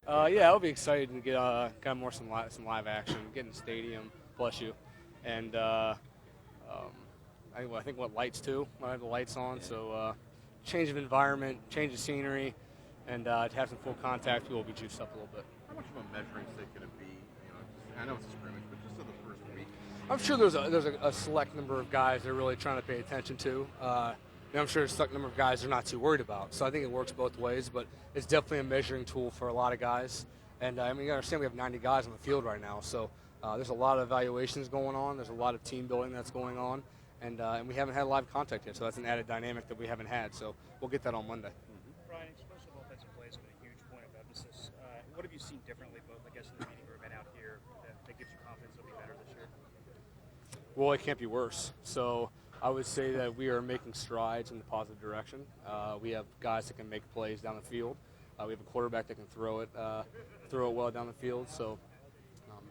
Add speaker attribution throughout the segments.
Speaker 1: Yeah, I'll be excited to get kind of more some live action, get in the stadium, bless you, and um, I think what lights too. I have the lights on, so change of environment, change of scenery, and to have some full contact, people will be juiced up a little bit.
Speaker 2: How much of a measuring stick can it be? I know it's a scrimmage, but just in the first week.
Speaker 1: I'm sure there's a select number of guys they're really trying to pay attention to. I'm sure there's a select number of guys they're not too worried about. So I think it works both ways, but it's definitely a measuring tool for a lot of guys. And I mean, you understand we have 90 guys on the field right now, so there's a lot of evaluations going on. There's a lot of team building that's going on, and we haven't had live contact yet, so that's an added dynamic that we haven't had. So we'll get that on Monday.
Speaker 3: Brian, explosive offensive play has been a huge point of emphasis. What have you seen differently, both I guess in the meeting room and out here, that gives you confidence it'll be better this year?
Speaker 1: Well, it can't be worse. So I would say that we are making strides in the positive direction. We have guys that can make plays down the field. We have a quarterback that can throw it well down the field. So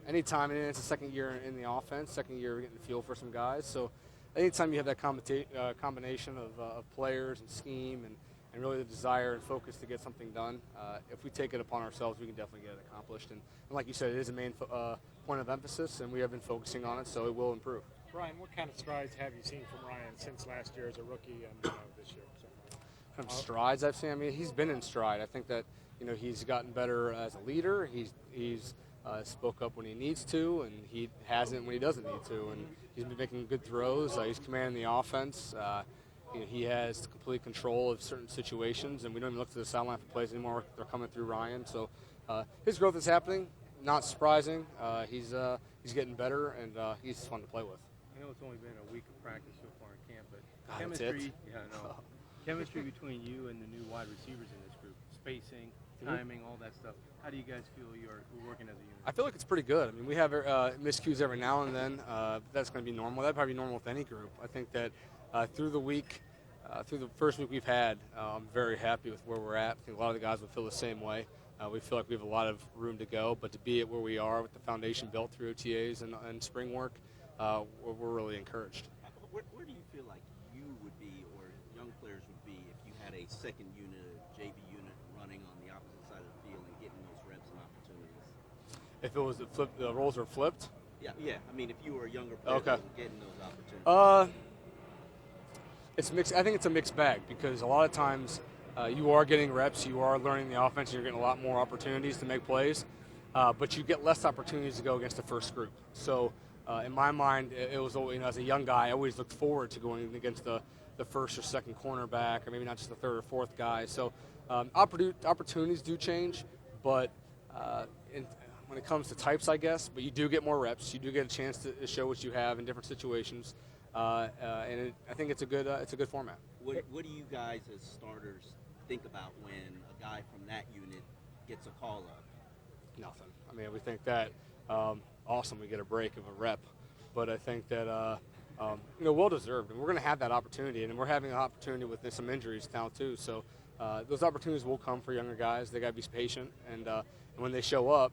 Speaker 1: anytime, and it's the second year in the offense, second year we're getting the feel for some guys. So anytime you have that combination of players and scheme and really the desire and focus to get something done, if we take it upon ourselves, we can definitely get it accomplished. And like you said, it is a main point of emphasis, and we have been focusing on it, so it will improve.
Speaker 4: Brian, what kind of strides have you seen from Ryan since last year as a rookie and this year?
Speaker 1: Kind of strides I've seen. I mean, he's been in stride. I think that he's gotten better as a leader. He's spoke up when he needs to, and he hasn't when he doesn't need to. And he's been making good throws. He's commanding the offense. He has complete control of certain situations, and we don't even look to the sideline for plays anymore. They're coming through Ryan. So his growth is happening. Not surprising. He's getting better, and he's fun to play with.
Speaker 5: I know it's only been a week of practice so far in camp, but
Speaker 1: God,
Speaker 5: chemistry, chemistry between you and the new wide receivers in this group, spacing, timing, all that stuff. How do you guys feel you're working as a unit?
Speaker 1: I feel like it's pretty good. I mean, we have miscues every now and then. That's going to be normal. That'd probably be normal with any group. I think that through the first week we've had, I'm very happy with where we're at. I think a lot of the guys will feel the same way. We feel like we have a lot of room to go, but to be at where we are with the foundation built through OTAs and spring work, we're really encouraged.
Speaker 6: Where do you feel like you would be, or young players would be, if you had a second unit, a JV unit running on the opposite side of the field and getting those reps and opportunities?
Speaker 1: If it was the roles are flipped?
Speaker 6: Yeah. I mean, if you were a younger player getting those opportunities.
Speaker 1: It's mixed. I think it's a mixed bag because a lot of times you are getting reps, you are learning the offense, and you're getting a lot more opportunities to make plays, but you get less opportunities to go against the first group. So in my mind, it was always, as a young guy, I always looked forward to going against the first or second cornerback, or maybe not just the third or fourth guy. So opportunities do change, but when it comes to types, I guess, but you do get more reps. You do get a chance to show what you have in different situations, I think it's a good format.
Speaker 6: What do you guys as starters think about when a guy from that unit gets a call up?
Speaker 1: Nothing. I mean, we think that awesome. We get a break of a rep, but I think that well deserved, and we're going to have that opportunity, and we're having an opportunity with some injuries now too. So those opportunities will come for younger guys. They got to be patient, and when they show up,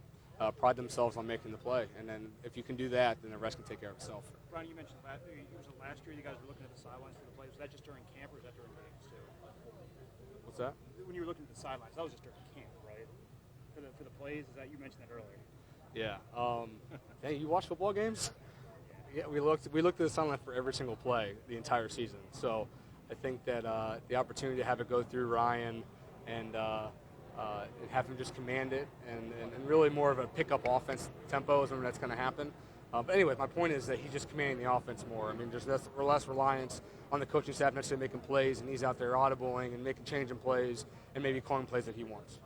Speaker 1: pride themselves on making the play. And then if you can do that, then the rest can take care of itself.
Speaker 3: Brian, you mentioned last year you guys were looking at the sidelines for the plays. Was that just during camp, or was that during games too?
Speaker 1: What's that?
Speaker 3: When you were looking at the sidelines, that was just during camp, right? For the plays, is that you mentioned that earlier?
Speaker 1: Yeah. Hey, you watch football games? Yeah, we looked at the sideline for every single play the entire season. So I think that the opportunity to have it go through Ryan and have him just command it and really more of a pickup offense tempo is when that's going to happen. But anyway, my point is that he's just commanding the offense more. I mean, there's less reliance on the coaching staff necessarily making plays, and he's out there audibling and making changing plays and maybe calling plays that he wants.